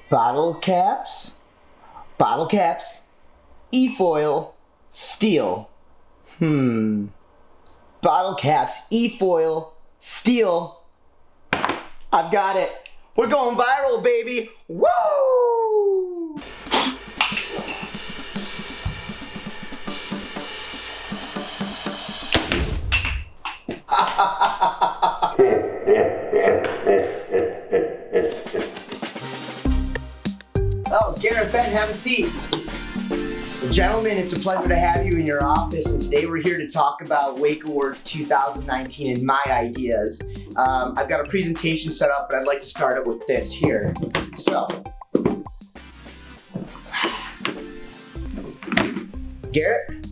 bottle caps, e-foil, steel. Bottle caps, e-foil, steel. I've got it. We're going viral, baby. Woo! Oh, Garrett, Ben, have a seat. Gentlemen, it's a pleasure to have you in your office, and today we're here to talk about Wake Awards 2019 and my ideas. I've got a presentation set up, but I'd like to start it with this here. So, Garrett,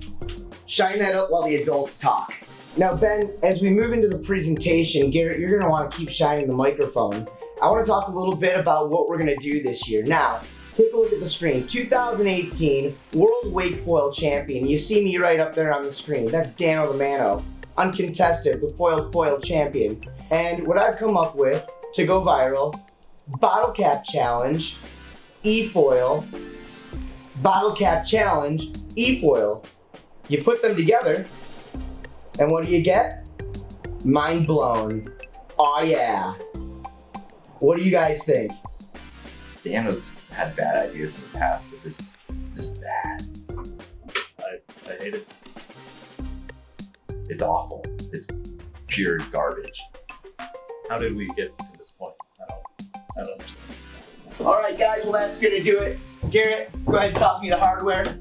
shine that up while the adults talk. Now, Ben, as we move into the presentation, Garrett, you're gonna wanna keep shining the microphone. I wanna talk a little bit about what we're gonna do this year. Now, take a look at the screen. 2018 World Wakefoil Champion. You see me right up there on the screen. That's DanO-the-ManO, uncontested, the foil champion. And what I've come up with to go viral, bottle cap challenge, e-foil, bottle cap challenge, e-foil. You put them together, and what do you get? Mind blown. Oh yeah. What do you guys think? DanO's had bad ideas in the past, but this is bad. I hate it. It's awful. It's pure garbage. How did we get to this point? I don't understand. All right, guys, well, that's gonna do it. Garrett, go ahead and toss me the hardware.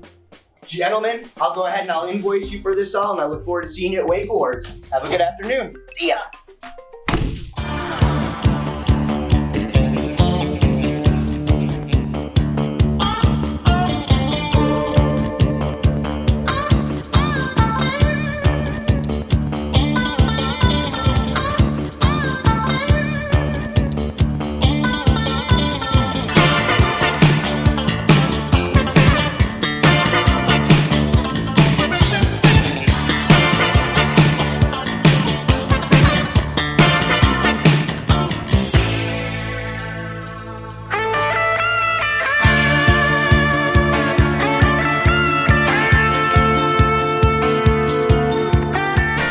Gentlemen, I'll go ahead and I'll invoice you for this all, and I look forward to seeing you at Wake Awards. Have a good afternoon. See ya.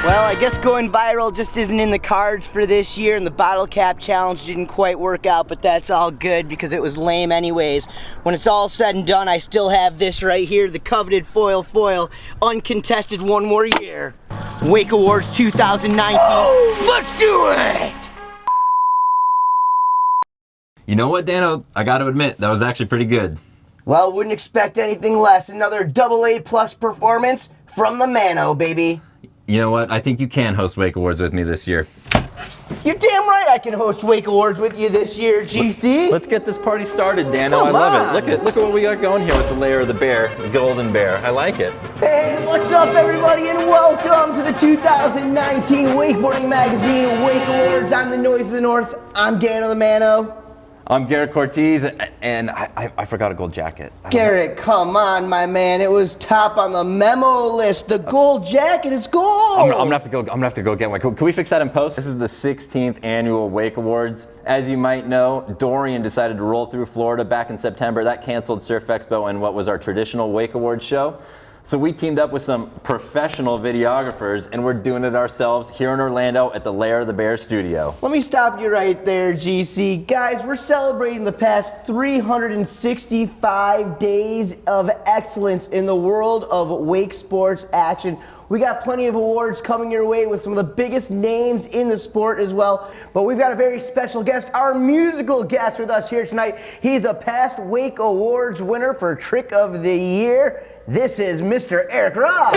Well, I guess going viral just isn't in the cards for this year, and the bottle cap challenge didn't quite work out, but that's all good because it was lame anyways. When it's all said and done, I still have this right here, the coveted foil, uncontested one more year. Wake Awards 2019. Let's do it! You know what, DanO? I gotta admit, that was actually pretty good. Well, wouldn't expect anything less. Another AA+ performance from the ManO, baby. You know what? I think you can host Wake Awards with me this year. You're damn right I can host Wake Awards with you this year, GC. Let's get this party started, DanO. Come I love on. it. Look at what we got going here with the layer of the bear, the golden bear. I like it. Hey, what's up, everybody, and welcome to the 2019 Wakeboarding Magazine Wake Awards. I'm the Noise of the North. I'm DanO-the-ManO. I'm Garrett Cortese, and I forgot a gold jacket. Garrett, come on, my man. It was top on the memo list. The gold jacket is gold. I'm gonna have to go get one. Can we fix that in post? This is the 16th annual Wake Awards. As you might know, Dorian decided to roll through Florida back in September. That canceled Surf Expo and what was our traditional Wake Awards show. So we teamed up with some professional videographers, and we're doing it ourselves here in Orlando at the Lair of the Bear studio. Let me stop you right there, GC. Guys, we're celebrating the past 365 days of excellence in the world of wake sports action. We got plenty of awards coming your way with some of the biggest names in the sport as well. But we've got a very special guest, our musical guest with us here tonight. He's a past Wake Awards winner for Trick of the Year. This is Mr. Eric Rock.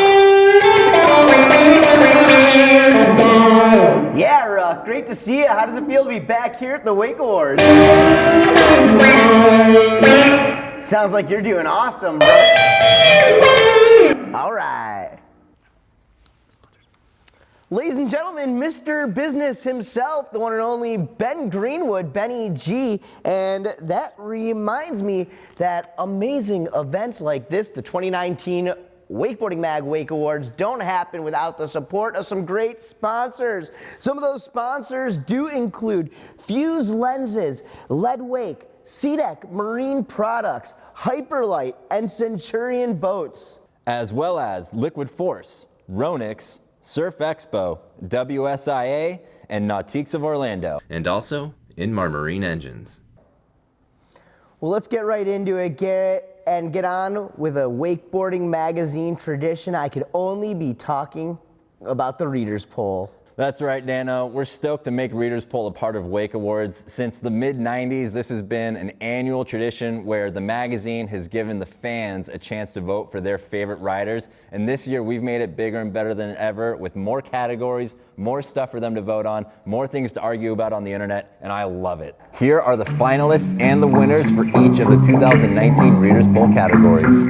Yeah, Rock, great to see you. How does it feel to be back here at the Wake Awards? Sounds like you're doing awesome, bro. All right. Ladies and gentlemen, Mr. Business himself, the one and only Ben Greenwood, Benny G. And that reminds me that amazing events like this, the 2019 Wakeboarding Mag Wake Awards, don't happen without the support of some great sponsors. Some of those sponsors do include Fuse Lenses, Lead Wake, SeaDek Marine Products, Hyperlight, and Centurion Boats. As well as Liquid Force, Ronix, Surf Expo, WSIA, and Nautiques of Orlando. And also Inmar Marine Engines. Well, let's get right into it, Garrett, and get on with a wakeboarding magazine tradition. I could only be talking about the Reader's Poll. That's right, DanO. We're stoked to make Reader's Poll a part of Wake Awards. Since the mid-90s, this has been an annual tradition where the magazine has given the fans a chance to vote for their favorite riders. And this year, we've made it bigger and better than ever with more categories, more stuff for them to vote on, more things to argue about on the internet, and I love it. Here are the finalists and the winners for each of the 2019 Reader's Poll categories.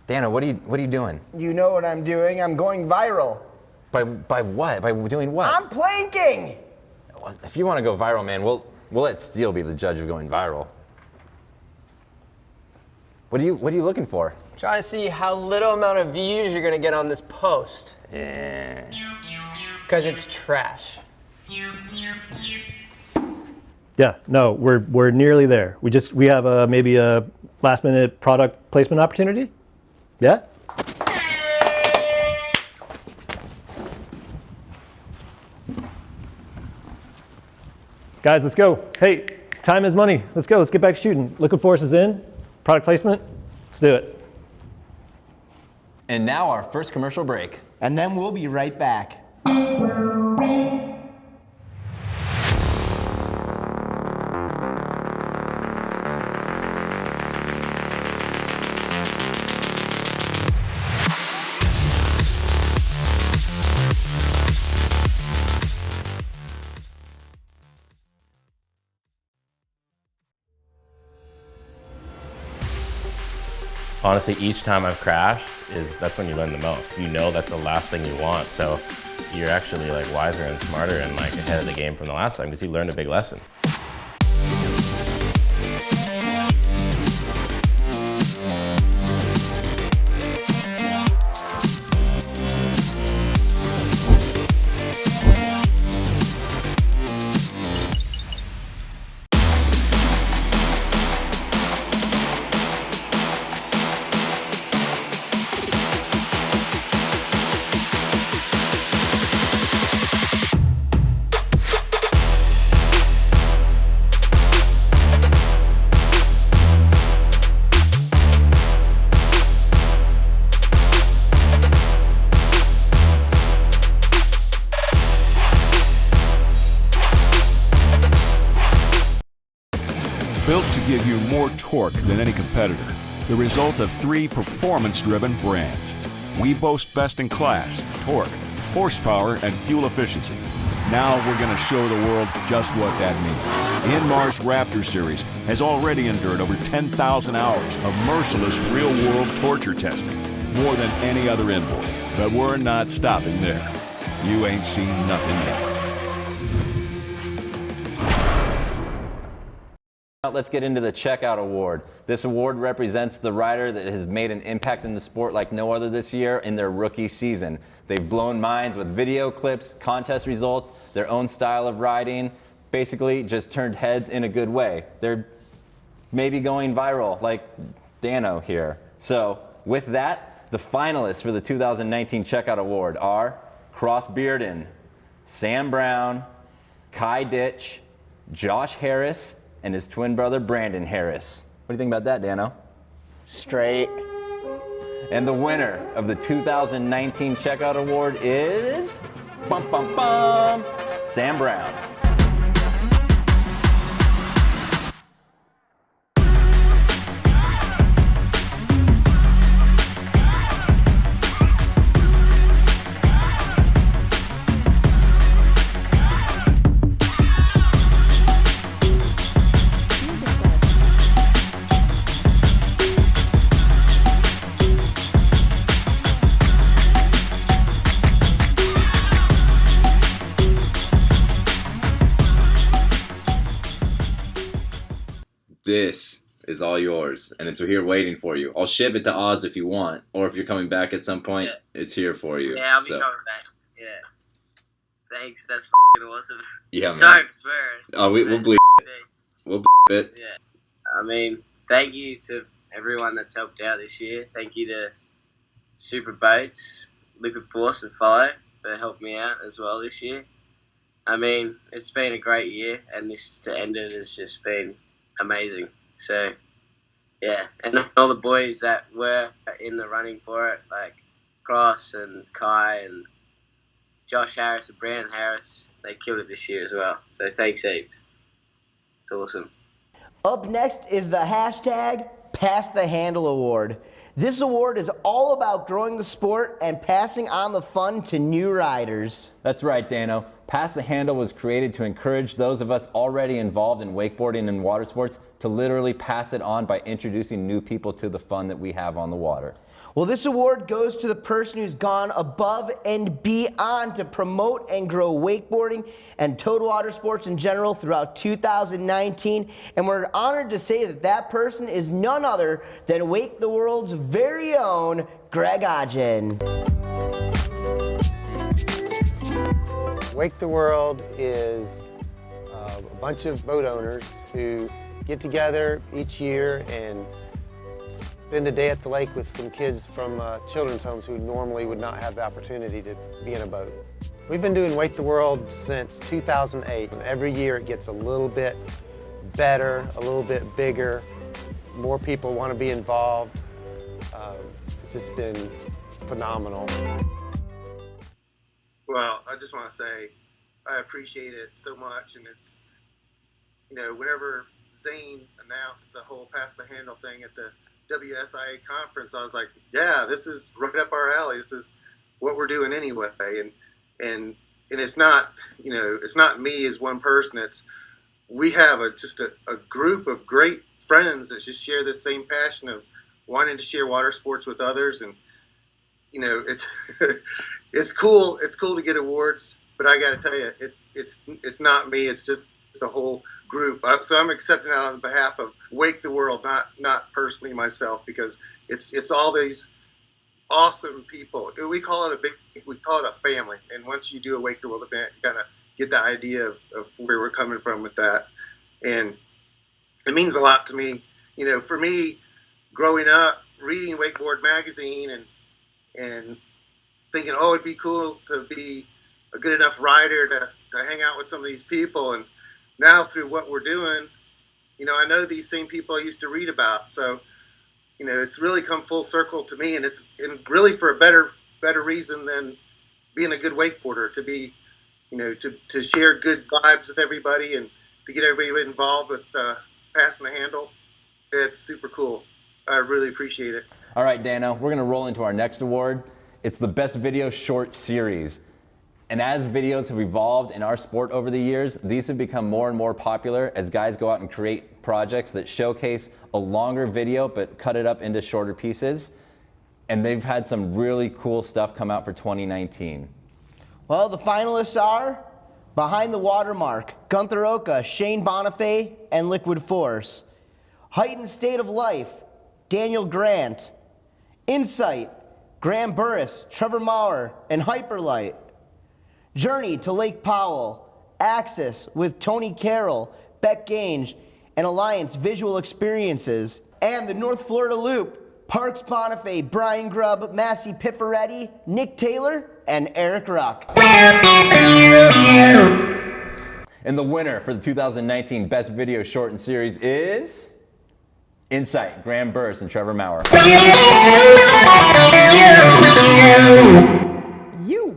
DanO, what are you doing? You know what I'm doing. I'm going viral. By what? By doing what? I'm planking. If you want to go viral, man, we'll let Steele be the judge of going viral. What are you looking for? Trying to see how little amount of views you're gonna get on this post. Yeah. Because it's trash. Yeah, no, we're nearly there. We have maybe a last minute product placement opportunity. Yeah? Guys, let's go. Hey, time is money. Let's go. Let's get back shooting. Liquid Force is in. Product placement. Let's do it. And now our first commercial break. And then we'll be right back. Honestly, each time I've crashed that's when you learn the most. You know that's the last thing you want, so you're actually like wiser and smarter and like ahead of the game from the last time because you learned a big lesson. Built to give you more torque than any competitor, the result of 3 performance-driven brands. We boast best-in-class torque, horsepower, and fuel efficiency. Now we're going to show the world just what that means. Inmar's Raptor series has already endured over 10,000 hours of merciless real-world torture testing, more than any other inboard. But we're not stopping there. You ain't seen nothing yet. Let's get into the Checkout Award. This award represents the rider that has made an impact in the sport like no other this year in their rookie season. They've blown minds with video clips, contest results, their own style of riding, basically just turned heads in a good way. They're maybe going viral like DanO here. So with that, the finalists for the 2019 Checkout Award are Cross Bearden, Sam Brown, Kai Ditch, Josh Harris, and his twin brother, Brandon Harris. What do you think about that, DanO? Straight. And the winner of the 2019 Checkout Award is, bum bum bum, Sam Brown. This is all yours, and it's here waiting for you. I'll ship it to Oz if you want, or if you're coming back at some point, it's here for you. Yeah, I'll be coming back. Yeah. Thanks, that's f***ing awesome. Yeah, man. Sorry for swearing. Oh, we'll bleep it. We'll bleep it. Yeah. I mean, thank you to everyone that's helped out this year. Thank you to Super Boats, Liquid Force, and Follow for helping me out as well this year. I mean, it's been a great year, and this to end it has just been amazing. So, yeah. And all the boys that were in the running for it, like Cross and Kai and Josh Harris and Brandon Harris, they killed it this year as well. So thanks heaps. It's awesome. Up next is the hashtag Pass the Handle Award. This award is all about growing the sport and passing on the fun to new riders. That's right, DanO. Pass the Handle was created to encourage those of us already involved in wakeboarding and water sports to literally pass it on by introducing new people to the fun that we have on the water. Well, this award goes to the person who's gone above and beyond to promote and grow wakeboarding and towed water sports in general throughout 2019. And we're honored to say that that person is none other than Wake the World's very own Greg Ogden. Wake the World is a bunch of boat owners who get together each year and spend a day at the lake with some kids from children's homes who normally would not have the opportunity to be in a boat. We've been doing Wake the World since 2008, and every year it gets a little bit better, a little bit bigger. More people want to be involved. It's just been phenomenal. Well, I just want to say I appreciate it so much, and it's, you know, whenever Zane announced the whole Pass the Handle thing at the WSIA conference, I was like, yeah, this is right up our alley. This is what we're doing anyway. And it's not, you know, it's not me as one person. It's, we have just a group of great friends that just share this same passion of wanting to share water sports with others. And, you know, it's, it's cool. It's cool to get awards, but I got to tell you, it's not me. It's just the whole group. So I'm accepting that on behalf of Wake the World, not personally myself, because it's all these awesome people. We call it a family. And once you do a Wake the World event, you kind of get the idea of where we're coming from with that. And it means a lot to me. You know, for me, growing up, reading Wakeboard magazine and thinking, oh, it'd be cool to be a good enough rider to hang out with some of these people. And now through what we're doing, you know, I know these same people I used to read about. So, you know, it's really come full circle to me, and it's really for a better reason than being a good wakeboarder, to be, you know, to share good vibes with everybody and to get everybody involved with passing the handle. It's super cool. I really appreciate it. All right, DanO, we're gonna roll into our next award. It's the Best Video Short Series. And as videos have evolved in our sport over the years, these have become more and more popular as guys go out and create projects that showcase a longer video but cut it up into shorter pieces. And they've had some really cool stuff come out for 2019. Well, the finalists are Behind the Watermark, Gunther Oka, Shane Bonifay, and Liquid Force. Heightened State of Life, Daniel Grant. Insight, Graham Burris, Trevor Maurer, and Hyperlight. Journey to Lake Powell, Axis with Tony Carroll, Beck Gange, and Alliance Visual Experiences. And the North Florida Loop, Parks Bonifay, Brian Grubb, Massey Pifferetti, Nick Taylor, and Eric Ruck. And the winner for the 2019 Best Video Short and Series is Insight, Graham Burris and Trevor Maurer. You.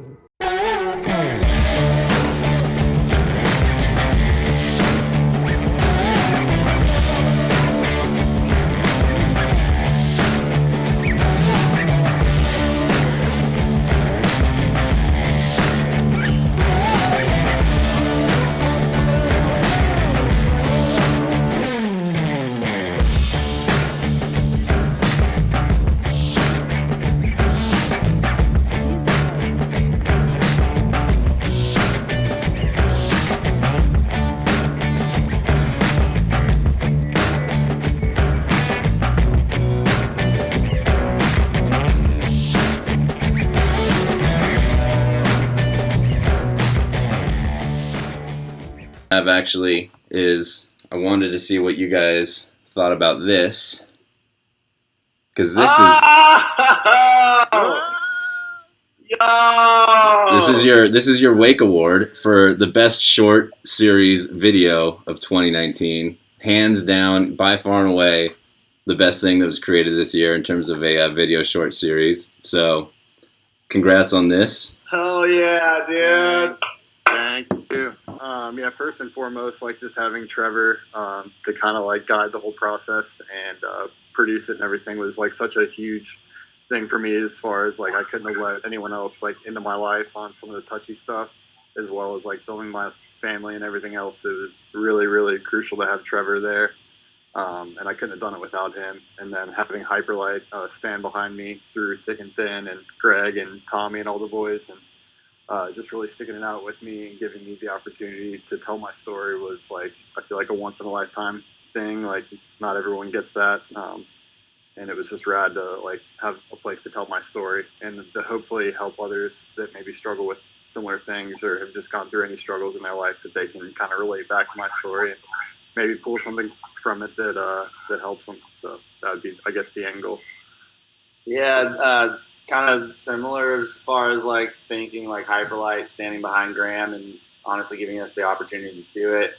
Have actually is I wanted to see what you guys thought about this, because this is your Wake Award for the best short series video of 2019. Hands down, by far and away, the best thing that was created this year in terms of a video short series. So, congrats on this. Hell yeah, dude. Thank you. Yeah, first and foremost, like just having Trevor to kind of like guide the whole process and produce it and everything was like such a huge thing for me, as far as like I couldn't have let anyone else like into my life on some of the touchy stuff, as well as like building my family and everything else. It was really, really crucial to have Trevor there. And I couldn't have done it without him. And then having Hyperlight stand behind me through thick and thin, and Greg and Tommy and all the boys, and just really sticking it out with me and giving me the opportunity to tell my story was like, I feel like a once in a lifetime thing. Like not everyone gets that. And it was just rad to like have a place to tell my story and to hopefully help others that maybe struggle with similar things or have just gone through any struggles in their life, that they can kind of relate back to my story and maybe pull something from it that helps them. So that would be, I guess, the end goal. Yeah, kind of similar as far as like thinking like Hyperlight standing behind Graham and honestly giving us the opportunity to do it.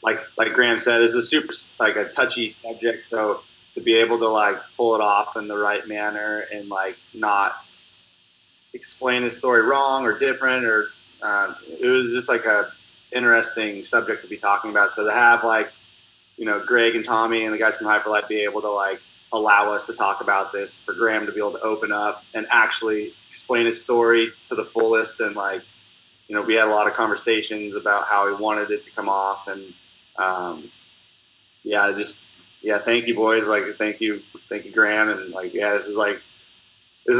Like Graham said, it's a super like a touchy subject, so to be able to like pull it off in the right manner and like not explain his story wrong or different, or it was just like a interesting subject to be talking about. So to have like, you know, Greg and Tommy and the guys from Hyperlight be able to like allow us to talk about this, for Graham to be able to open up and actually explain his story to the fullest. And like, you know, we had a lot of conversations about how he wanted it to come off. And thank you boys. Like, thank you Graham. And like, yeah, this is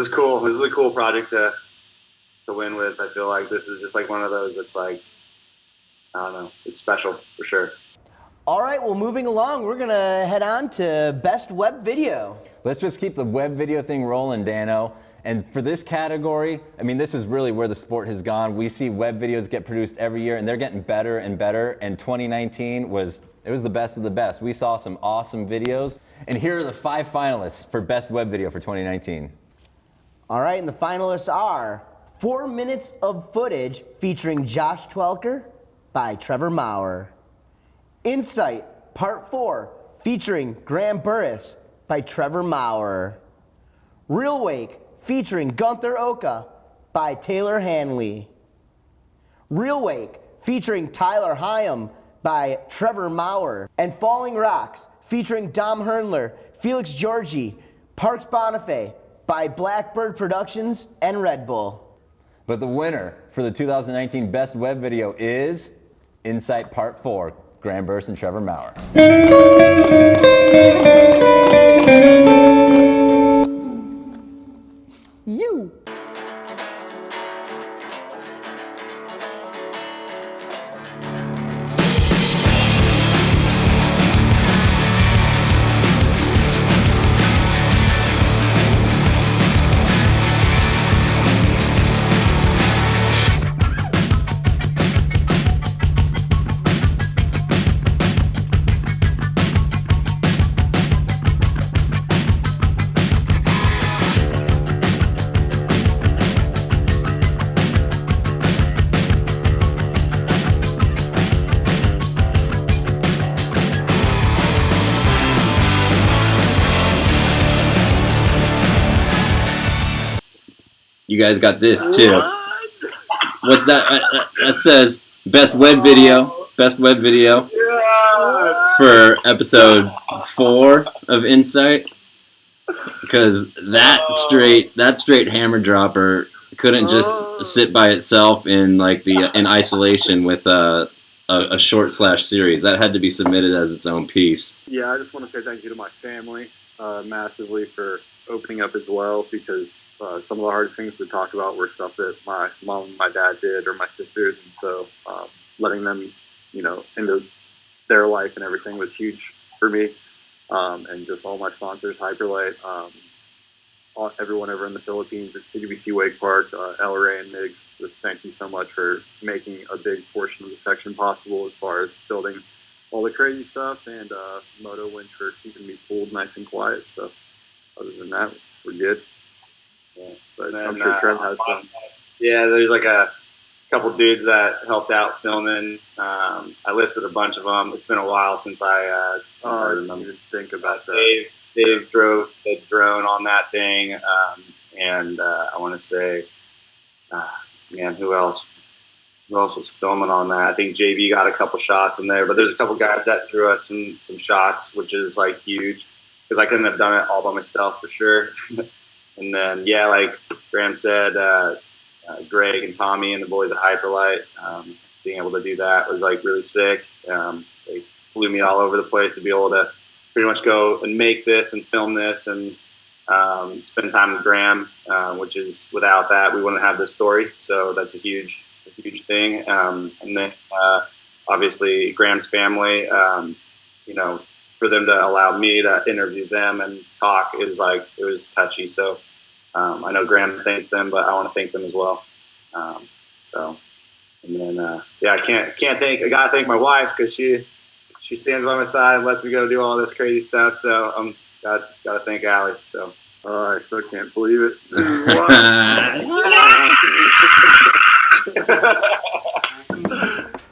cool. This is a cool project to win with. I feel like this is just like one of those that's like, I don't know, it's special for sure. All right, well, moving along, we're going to head on to Best Web Video. Let's just keep the web video thing rolling, DanO. And for this category, I mean, this is really where the sport has gone. We see web videos get produced every year, and they're getting better and better. And 2019 was the best of the best. We saw some awesome videos. And here are the 5 finalists for Best Web Video for 2019. All right, and the finalists are 4 minutes of footage featuring Josh Twelker by Trevor Maurer. Insight, Part 4, featuring Graham Burris by Trevor Maurer. Real Wake, featuring Gunther Oka by Taylor Hanley. Real Wake, featuring Tyler Hyam by Trevor Maurer. And Falling Rocks, featuring Dom Hernler, Felix Georgie, Parks Bonifay by Blackbird Productions and Red Bull. But the winner for the 2019 Best Web Video is Insight Part 4. Graham Burris and Trevor Maurer. You. you guys got this too. What's that? That says best web video. Best web video for episode 4 of Insight. Because that straight hammer dropper couldn't just sit by itself in in isolation with a short/series. That had to be submitted as its own piece. Yeah, I just want to say thank you to my family massively for opening up as well, because some of the hardest things to talk about were stuff that my mom and my dad did, or my sisters, and so letting them, into their life and everything was huge for me. And just all my sponsors, Hyperlight, everyone over in the Philippines at CWC Wake Park, El Rey and Migs, just thank you so much for making a big portion of the section possible as far as building all the crazy stuff, and Moto Winch for keeping me cooled, nice and quiet. So other than that, we're good. Yeah, but then, I'm sure Trev has some. Yeah, there's like a couple dudes that helped out filming. I listed a bunch of them. It's been a while since I remember. Think about that. Dave drove the drone on that thing, and I want to say, man, who else? Who else was filming on that? I think JB got a couple shots in there, but there's a couple guys that threw us some shots, which is like huge, because I couldn't have done it all by myself for sure. And then, yeah, like Graham said, Greg and Tommy and the boys at Hyperlight, being able to do that was like really sick. They flew me all over the place to be able to pretty much go and make this and film this and spend time with Graham, which is, without that, we wouldn't have this story. So that's a huge thing. And then obviously Graham's family, for them to allow me to interview them and talk is like, it was touchy. So I know Graham thanked them, but I want to thank them as well. And then I gotta thank my wife, because she stands by my side and lets me go do all this crazy stuff. So gotta thank Allie. So I still can't believe it.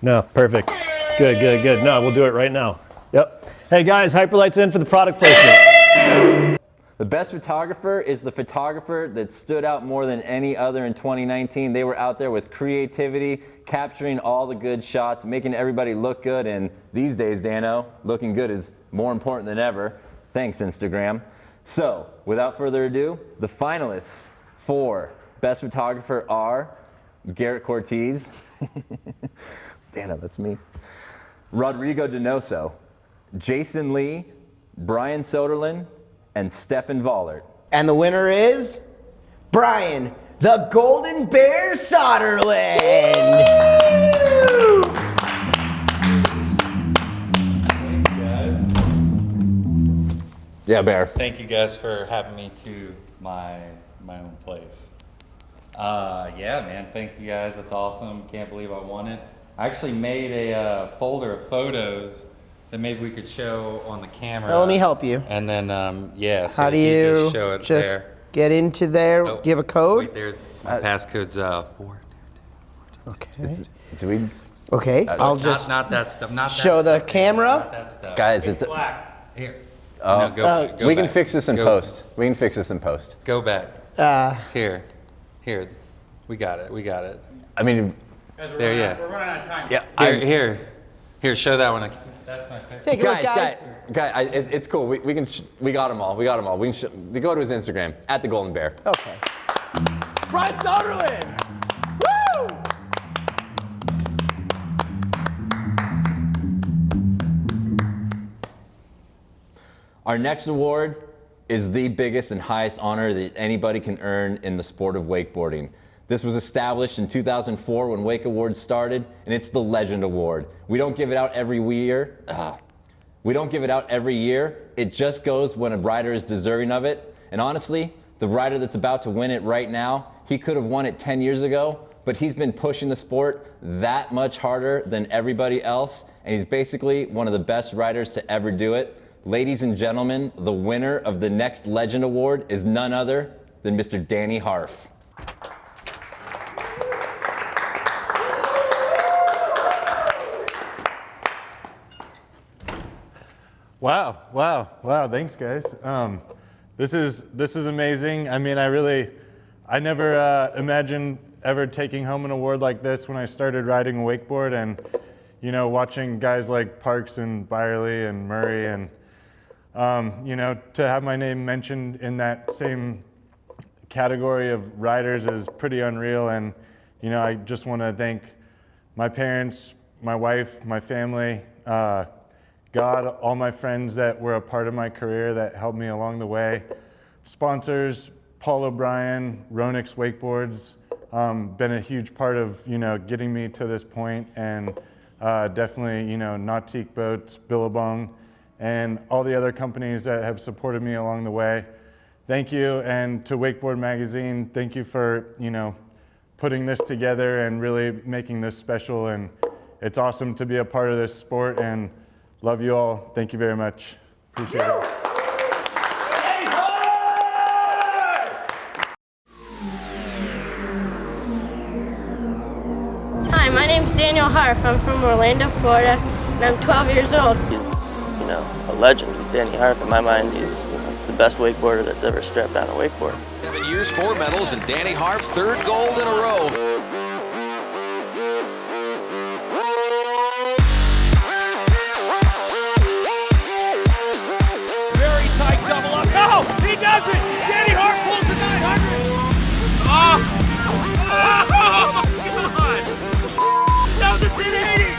No, perfect. Good. No, we'll do it right now. Yep. Hey guys, Hyperlight's in for the product placement. The best photographer is the photographer that stood out more than any other in 2019. They were out there with creativity, capturing all the good shots, making everybody look good. And these days, DanO, looking good is more important than ever. Thanks, Instagram. So, without further ado, the finalists for best photographer are Garrett Cortese. DanO, that's me. Rodrigo Donoso, Jason Lee, Brian Soderlin, and Stefan Vollert. And the winner is Brian, the Golden Bear Soderlin. Thanks, guys. Yeah, Bear. Thank you guys for having me to my own place. Yeah, man, thank you guys. That's awesome. Can't believe I won it. I actually made a folder of photos that maybe we could show on the camera. Well, let me help you. And then, yeah. So how do you just show it there. Get into there? Oh, do you have a code? Wait, there's my passcode's 4. Okay. Do we? Okay, I'll just not that stuff. Not show that the stuff, camera. Not that stuff. Guys, it's black. Here. Oh, No, go we can back. fix this in Go- post. We can fix this in post. Go back. Here. We got it. I mean, Guys, we're running out of time. Yeah. Here. Show that one. That's my favorite. Take a look, guys. It's cool. We got them all. We can go to his Instagram at the Golden Bear. Okay. Brian Soderlin. Woo! Our next award is the biggest and highest honor that anybody can earn in the sport of wakeboarding. This was established in 2004 when Wake Awards started, and it's the Legend Award. We don't give it out every year. It just goes when a rider is deserving of it. And honestly, the rider that's about to win it right now, he could have won it 10 years ago, but he's been pushing the sport that much harder than everybody else, and he's basically one of the best riders to ever do it. Ladies and gentlemen, the winner of the next Legend Award is none other than Mr. Danny Harf. Wow. Thanks, guys. This is amazing. I mean, I I never imagined ever taking home an award like this when I started riding a wakeboard, and you know, watching guys like Parks and Byerly and Murray, and you know, to have my name mentioned in that same category of riders is pretty unreal. And you know, I just want to thank my parents, my wife, my family, God, all my friends that were a part of my career that helped me along the way, sponsors, Paul O'Brien, Ronix Wakeboards, been a huge part of, you know, getting me to this point, and definitely, you know, Nautique Boats, Billabong, and all the other companies that have supported me along the way. Thank you, and to Wakeboard Magazine, thank you for, you know, putting this together and really making this special, and it's awesome to be a part of this sport, and love you all. Thank you very much. Appreciate it. Hi, my name's Daniel Harf. I'm from Orlando, Florida, and I'm 12 years old. He's, you know, a legend. He's Danny Harf. In my mind, he's the best wakeboarder that's ever strapped on a wakeboard. 7 years, 4 medals, and Danny Harf, 3rd gold in a row. Very tight double up. No, he does it. Danny Harf pulls the 900. Oh, my God. That was a 1080.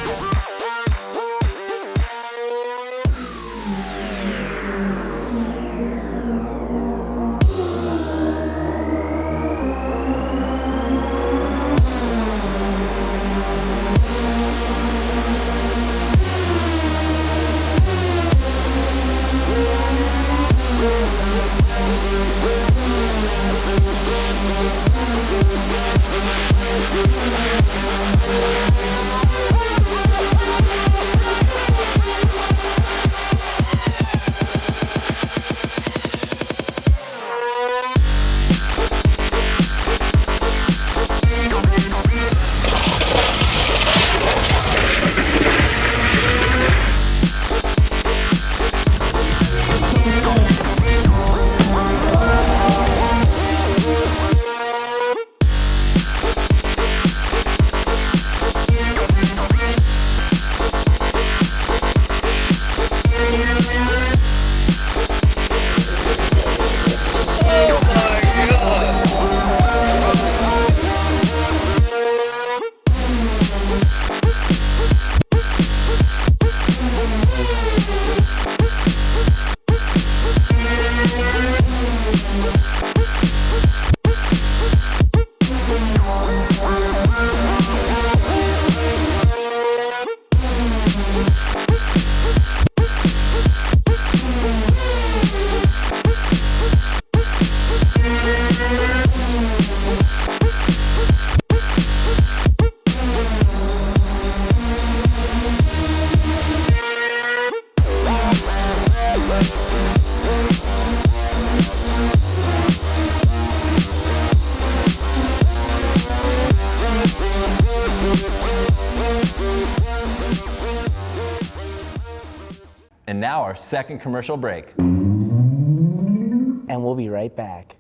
And now our second commercial break. And we'll be right back.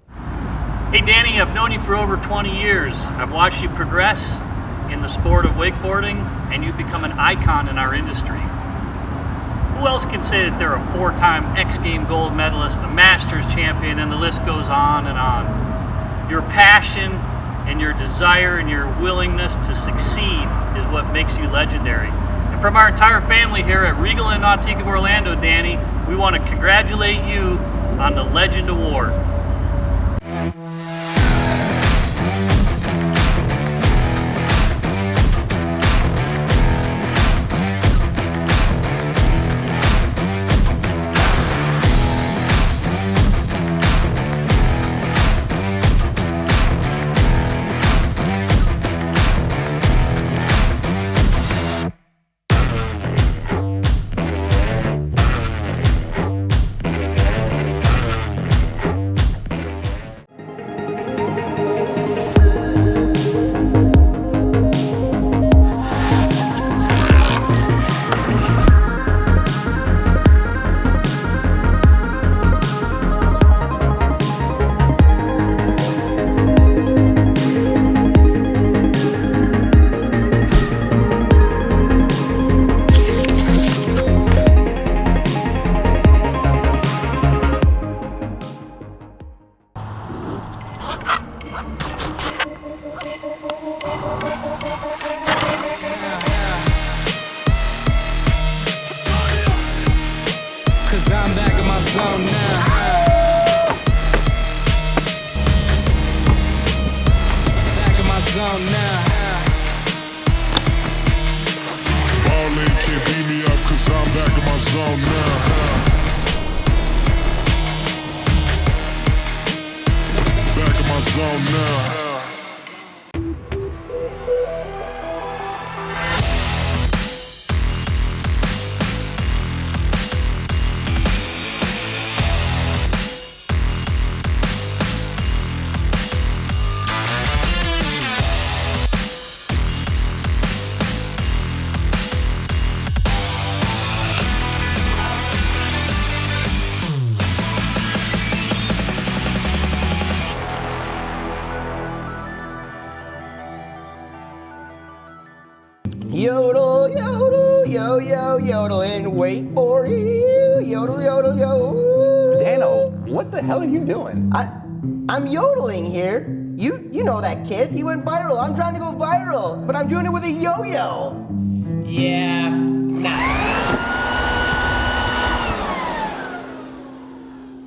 Hey Danny, I've known you for over 20 years. I've watched you progress in the sport of wakeboarding, and you've become an icon in our industry. Who else can say that they're a 4-time X Game gold medalist, a Masters champion, and the list goes on and on? Your passion and your desire and your willingness to succeed is what makes you legendary. And from our entire family here at Regal and Nautique of Orlando, Danny, we want to congratulate you on the Legend Award. Yodel, yodel, yo, yo, yodel, and wakeboarding, yodel, yodel, yo. DanO, what the hell are you doing? I'm yodeling here. You know that kid. He went viral. I'm trying to go viral, but I'm doing it with a yo-yo. Yeah, nah.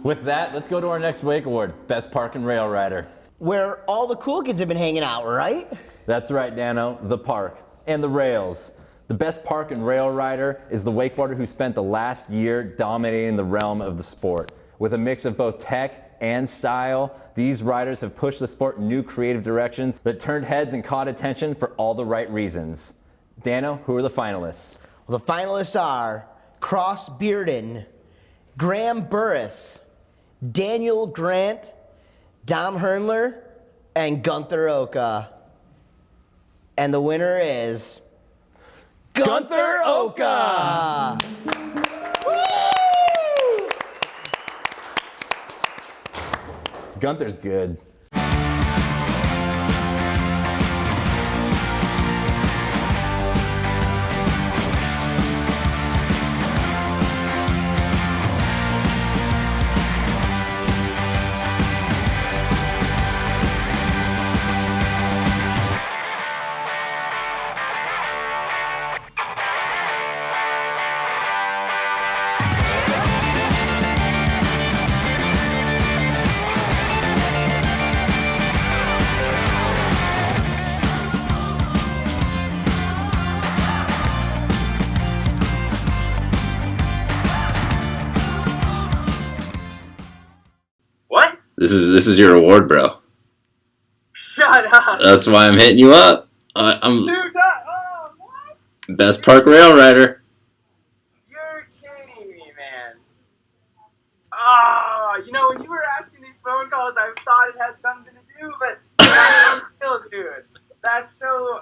With that, let's go to our next Wake Award, Best Park and Rail Rider. Where all the cool kids have been hanging out, right? That's right, DanO, the park and the rails. The best park and rail rider is the wakeboarder who spent the last year dominating the realm of the sport. With a mix of both tech and style, these riders have pushed the sport in new creative directions that turned heads and caught attention for all the right reasons. DanO, who are the finalists? Well, the finalists are Cross Bearden, Graham Burris, Daniel Grant, Dom Hernler, and Gunther Oka. And the winner is Gunther Oka! Gunther's good. This is your award, bro. Shut up. That's why I'm hitting you up. I'm Dude, what? Best Park Rail Rider. You're kidding me, man. Oh, you know, when you were asking these phone calls, I thought it had something to do, but that's unreal, dude. That's so,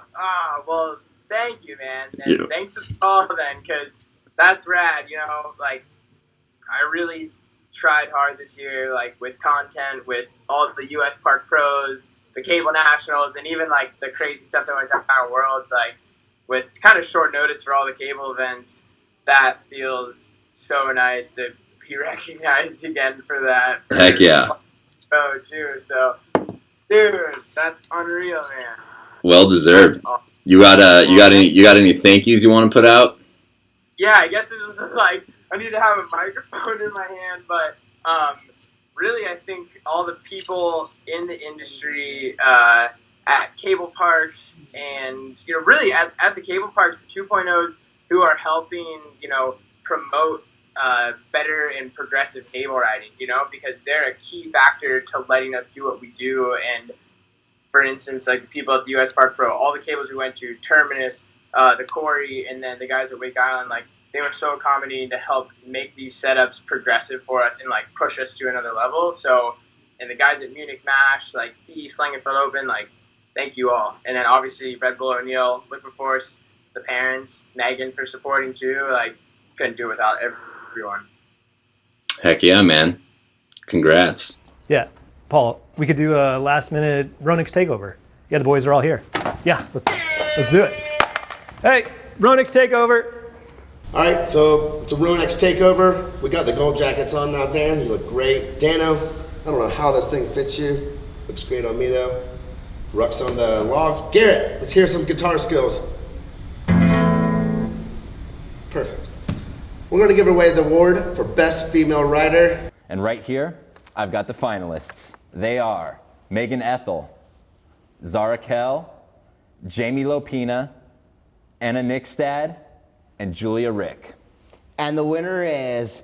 well, thank you, man. And Yeah. thanks for the call, then, because that's rad, you know, like, I really tried hard this year, like, with content, with all the U.S. Park Pros, the Cable Nationals, and even, like, the crazy stuff that went down our Worlds, like, with kind of short notice for all the cable events. That feels so nice to be recognized again for that. Heck yeah. Oh, too. So, dude, that's unreal, man. Well deserved. You got any thank yous you want to put out? Yeah, I guess it was just like I need to have a microphone in my hand, but really, I think all the people in the industry at cable parks and, you know, really at the cable parks, the 2.0s who are helping, you know, promote better and progressive cable riding, you know, because they're a key factor to letting us do what we do. And for instance, like the people at the U.S. Park Pro, all the cables we went to, Terminus, the Quarry, and then the guys at Wake Island, like, they were so accommodating to help make these setups progressive for us and, like, push us to another level. So, and the guys at Munich MASH, like, East Langenfeld Open, like, thank you all. And then obviously Red Bull O'Neill, Liquid Force, the parents, Megan for supporting too. Like, couldn't do it without everyone. Heck yeah, man. Congrats. Yeah, Paul, we could do a last minute Ronix takeover. Yeah, the boys are all here. Yeah, let's do it. Hey, Ronix takeover. All right, so it's a Ronix takeover. We got the gold jackets on now, Dan. You look great. DanO, I don't know how this thing fits you. Looks great on me though. Ruck's on the log. Garrett, let's hear some guitar skills. Perfect. We're gonna give away the award for Best Female Rider. And right here, I've got the finalists. They are Megan Ethel, Zara Kell, Jamie Lopina, Anna Nickstad, and Julia Rick. And the winner is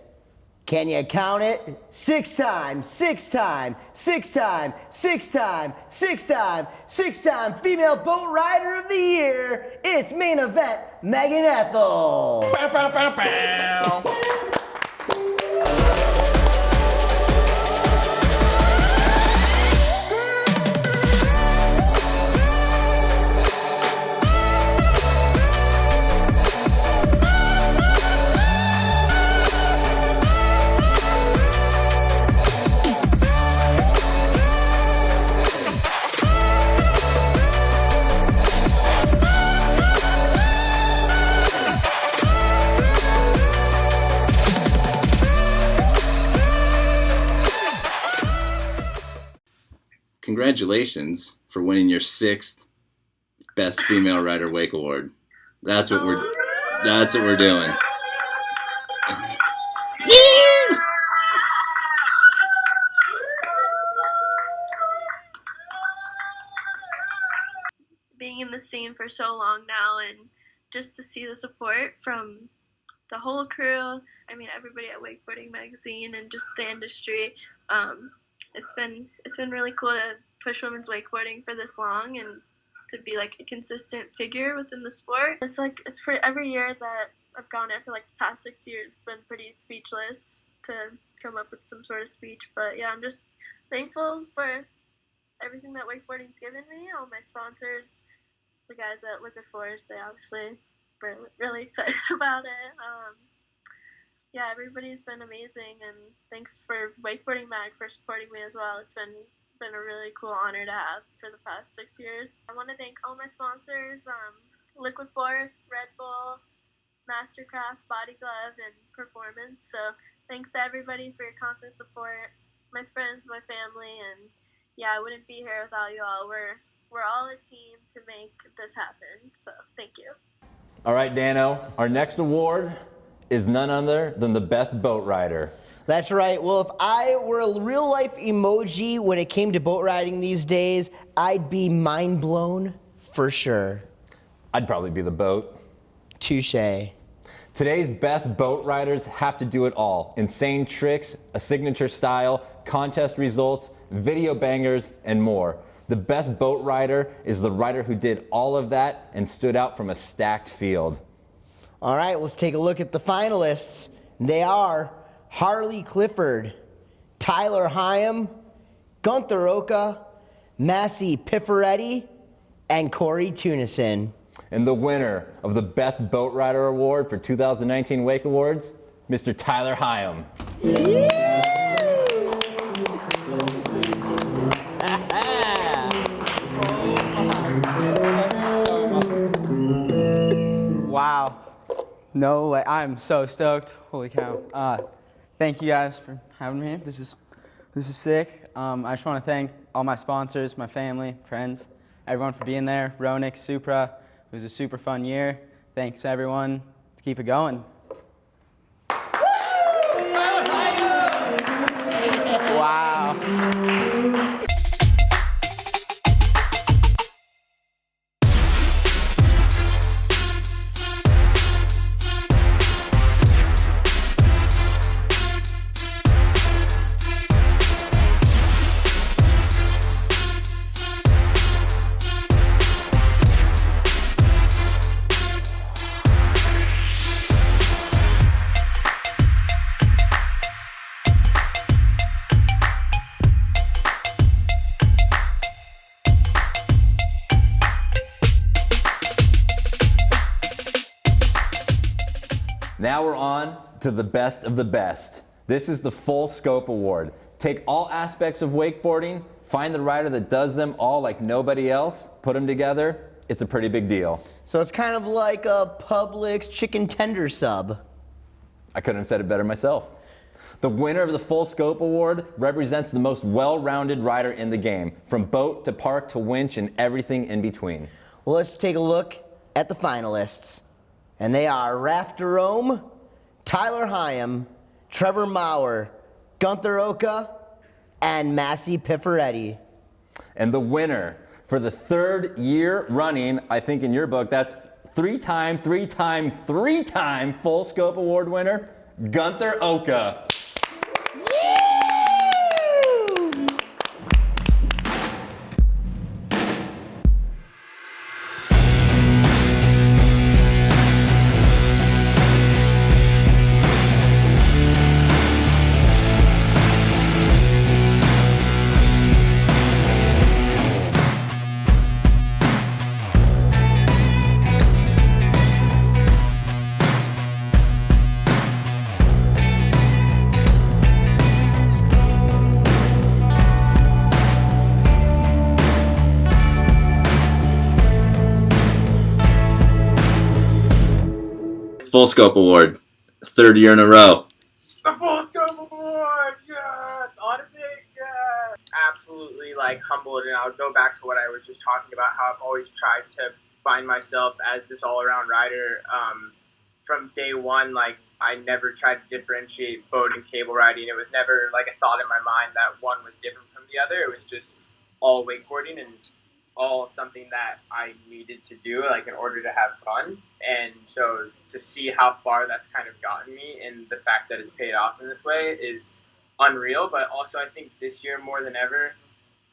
Can you count it? 6 time, 6 time, 6 time, 6 time, 6 time, 6 time female boat rider of the year. It's main event Megan Ethel. Bow, bow, bow, bow. Congratulations for winning your 6th Best Female Rider Wake Award. That's what we're doing. Being in the scene for so long now, and just to see the support from the whole crew, I mean everybody at Wakeboarding Magazine and just the industry, it's been really cool to push women's wakeboarding for this long and to be like a consistent figure within the sport. It's every year that I've gone there for like the past 6 years, it's been pretty speechless to come up with some sort of speech. But yeah, I'm just thankful for everything that wakeboarding's given me, all my sponsors, the guys at Liquid Force, they obviously were really excited about it. Yeah, everybody's been amazing, and thanks for Wakeboarding Mag for supporting me as well. It's been a really cool honor to have for the past 6 years. I want to thank all my sponsors, Liquid Force, Red Bull, Mastercraft, Body Glove, and Performance. So thanks to everybody for your constant support, my friends, my family, and yeah, I wouldn't be here without you all. We're all a team to make this happen, so thank you. All right, DanO, our next award is none other than the Best Boat Rider. That's right. Well, if I were a real life emoji when it came to boat riding these days, I'd be mind blown for sure. I'd probably be the boat. Touche. Today's best boat riders have to do it all. Insane tricks, a signature style, contest results, video bangers, and more. The best boat rider is the rider who did all of that and stood out from a stacked field. All right, let's take a look at the finalists. They are Harley Clifford, Tyler Hyam, Gunther Oka, Massey Pifferetti, and Corey Tunison. And the winner of the Best Boat Rider Award for 2019 Wake Awards, Mr. Tyler Hyam. Wow. No way. I'm so stoked. Holy cow. Thank you guys for having me here. This is sick. I just want to thank all my sponsors, my family, friends, everyone for being there. Ronik, Supra. It was a super fun year. Thanks everyone. Let's keep it going. Wow. Now we're on to the best of the best. This is the Full Scope Award. Take all aspects of wakeboarding, find the rider that does them all like nobody else, put them together. It's a pretty big deal. So it's kind of like a Publix chicken tender sub. I couldn't have said it better myself. The winner of the Full Scope Award represents the most well-rounded rider in the game, from boat to park to winch and everything in between. Well, let's take a look at the finalists. And they are Raph Jerome, Tyler Hyam, Trevor Maurer, Gunther Oka, and Massey Pifferetti. And the winner for the third year running, I think in your book, that's three-time Full Scope Award winner, Gunther Oka. Full Scope Award, 3rd year in a row. The Full Scope Award, yes! Honestly, yes! Absolutely, like, humbled, and I would go back to what I was just talking about, how I've always tried to find myself as this all-around rider. From day one, like, I never tried to differentiate boat and cable riding. It was never, like, a thought in my mind that one was different from the other. It was just all wakeboarding and all something that I needed to do, like, in order to have fun. And so to see how far that's kind of gotten me and the fact that it's paid off in this way is unreal. But also I think this year more than ever,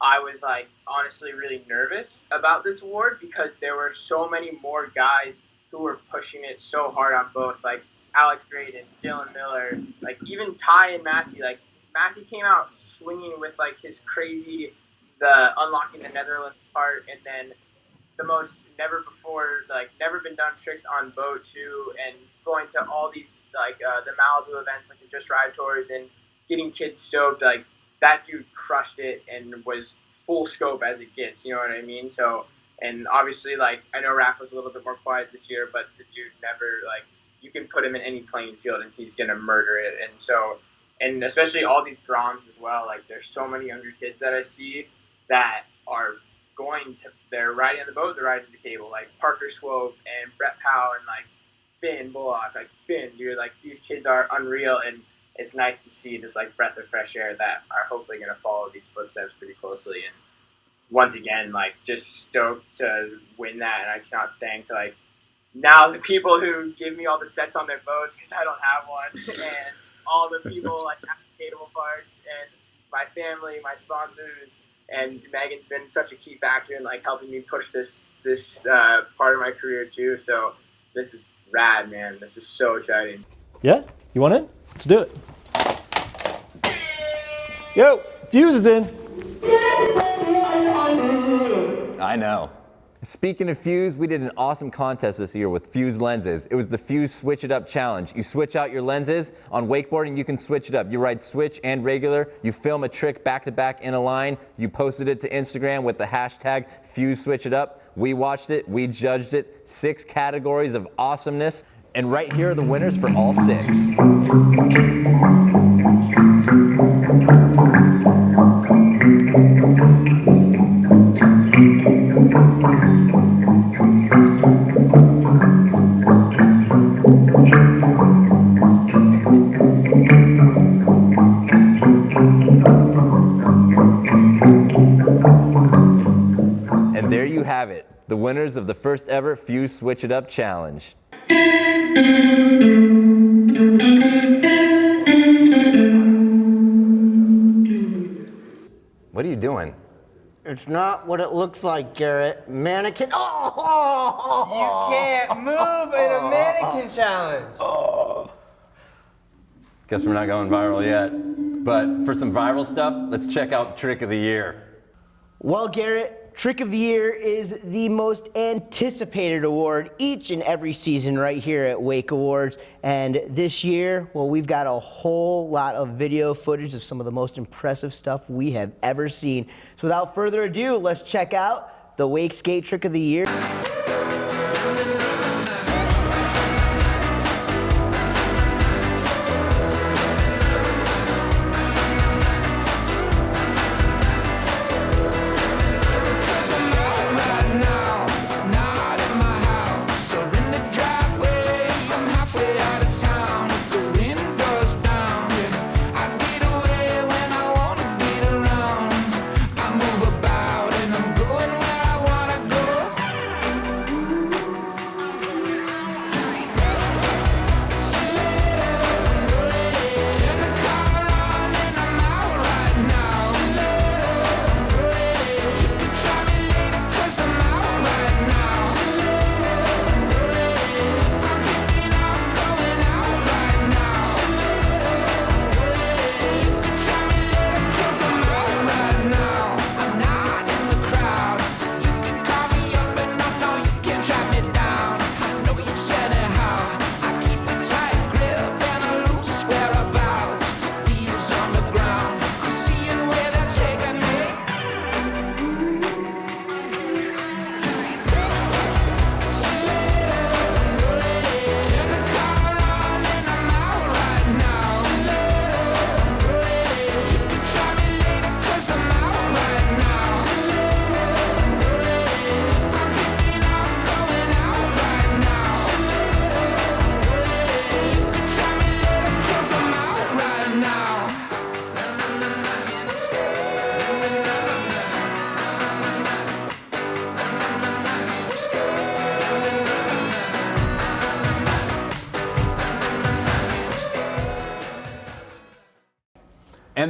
I was, like, honestly really nervous about this award because there were so many more guys who were pushing it so hard on both, like Alex Graydon, Dylan Miller, like even Ty and Massey. Like, Massey came out swinging with, like, his crazy, the unlocking the Netherlands part, and then the most never been done tricks on boat too, and going to all these, like, the Malibu events, like the Just Ride tours, and getting kids stoked. Like, that dude crushed it and was full scope as it gets, you know what I mean? So, and obviously, like, I know Raph was a little bit more quiet this year, but the dude never, like, you can put him in any playing field and he's gonna murder it. And so, and especially all these Groms as well, like, there's so many younger kids that I see that are they're riding on the boat, they're riding the cable, like Parker Swope and Brett Powell and, like, Finn Bullock, like, Finn, dude, like, these kids are unreal, and it's nice to see this, like, breath of fresh air that are hopefully going to follow these footsteps pretty closely. And once again, like, just stoked to win that, and I cannot thank, like, now the people who give me all the sets on their boats because I don't have one, and all the people, like, at Cable Parks, and my family, my sponsors, and Megan's been such a key factor in, like, helping me push this part of my career too. So this is rad, man. This is so exciting. Yeah? You want in? Let's do it. Yo, Fuse is in. I know. Speaking of Fuse, we did an awesome contest this year with Fuse lenses. It was the Fuse Switch It Up Challenge. You switch out your lenses. On wakeboarding, you can switch it up. You ride switch and regular. You film a trick back-to-back in a line. You posted it to Instagram with the hashtag Fuse Switch It Up. We watched it. We judged it. 6 categories of awesomeness. And right here are the winners for all 6. And there you have it, the winners of the first ever Fuse Switch It Up Challenge. What are you doing? It's not what it looks like, Garrett. Mannequin. You can't move in a mannequin challenge. Guess we're not going viral yet. But for some viral stuff, let's check out Trick of the Year. Well, Garrett, Trick of the Year is the most anticipated award each and every season right here at Wake Awards. And this year, well, we've got a whole lot of video footage of some of the most impressive stuff we have ever seen. So without further ado, let's check out the Wake Skate Trick of the Year.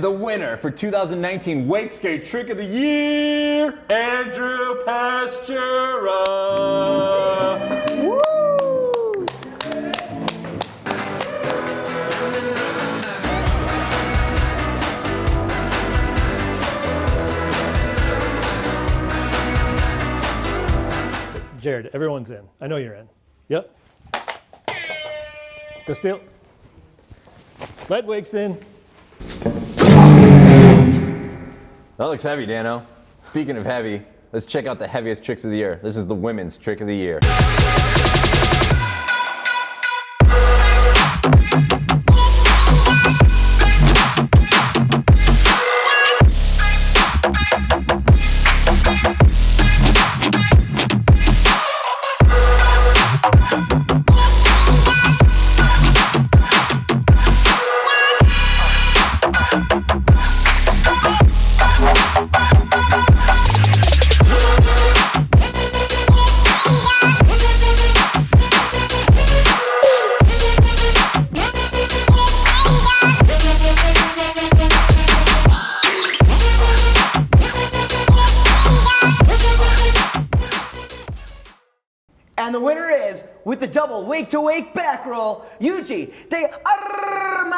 And the winner for 2019 Wake Skate Trick of the Year, Andrew Pastura. Woo! Jared, everyone's in. I know you're in. Yep. Go steal. Lead Wake's in. That looks heavy, DanO. Speaking of heavy, let's check out the heaviest tricks of the year. This is the women's trick of the year. And the winner is, with the double wake-to-wake back roll, Yuji de Armas!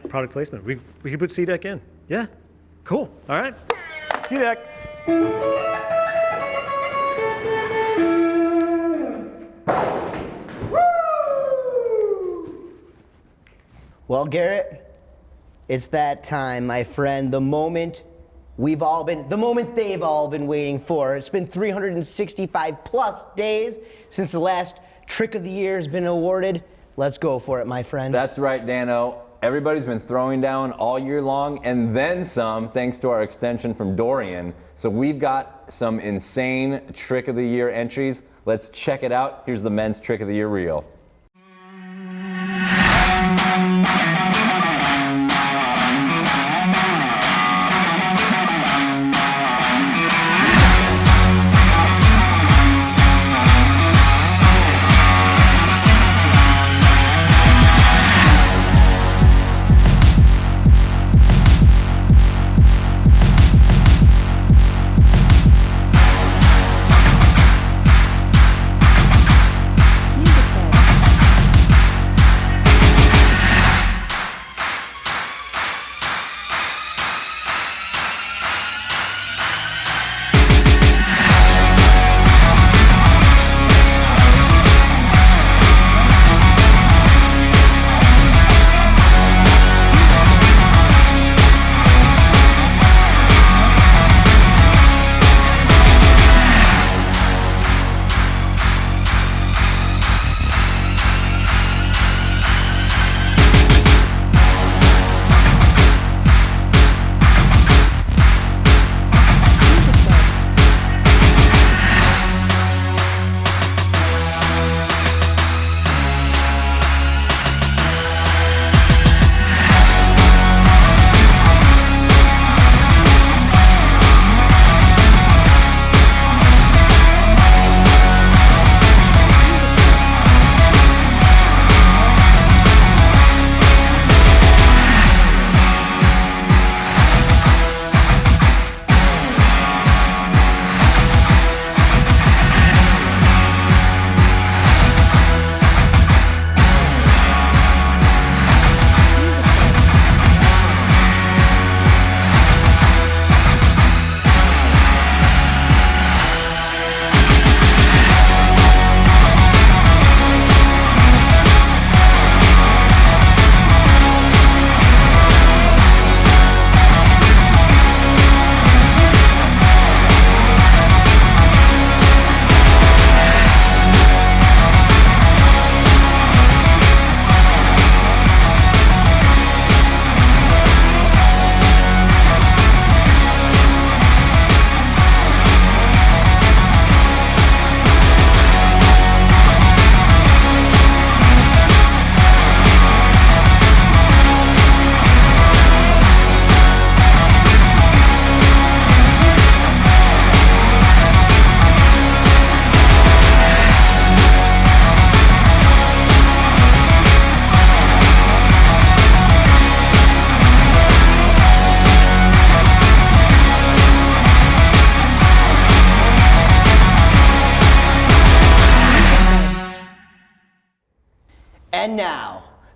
Product placement. We can put C-Deck in. Yeah. Cool. All right. C-Deck. Well, Garrett, it's that time, my friend. The moment they've all been waiting for. It's been 365 plus days since the last trick of the year has been awarded. Let's go for it, my friend. That's right, DanO. Everybody's been throwing down all year long and then some, thanks to our extension from Dorian. So we've got some insane trick of the year entries. Let's check it out. Here's the men's trick of the year reel.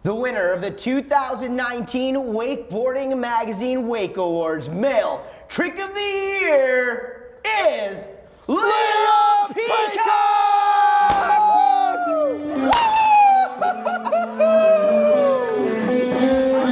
The winner of the 2019 Wakeboarding Magazine Wake Awards Male Trick of the Year is Little Peacock!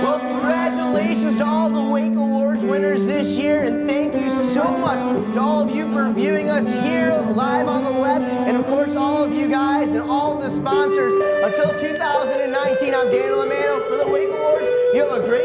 Well, congratulations to all the Wake Awards winners this year, and thank you so much to all of you for viewing us here live on the web, and of course all of you guys and all of the sponsors. Until 2019, I'm DanO-the-ManO for the Wake Awards. You have a great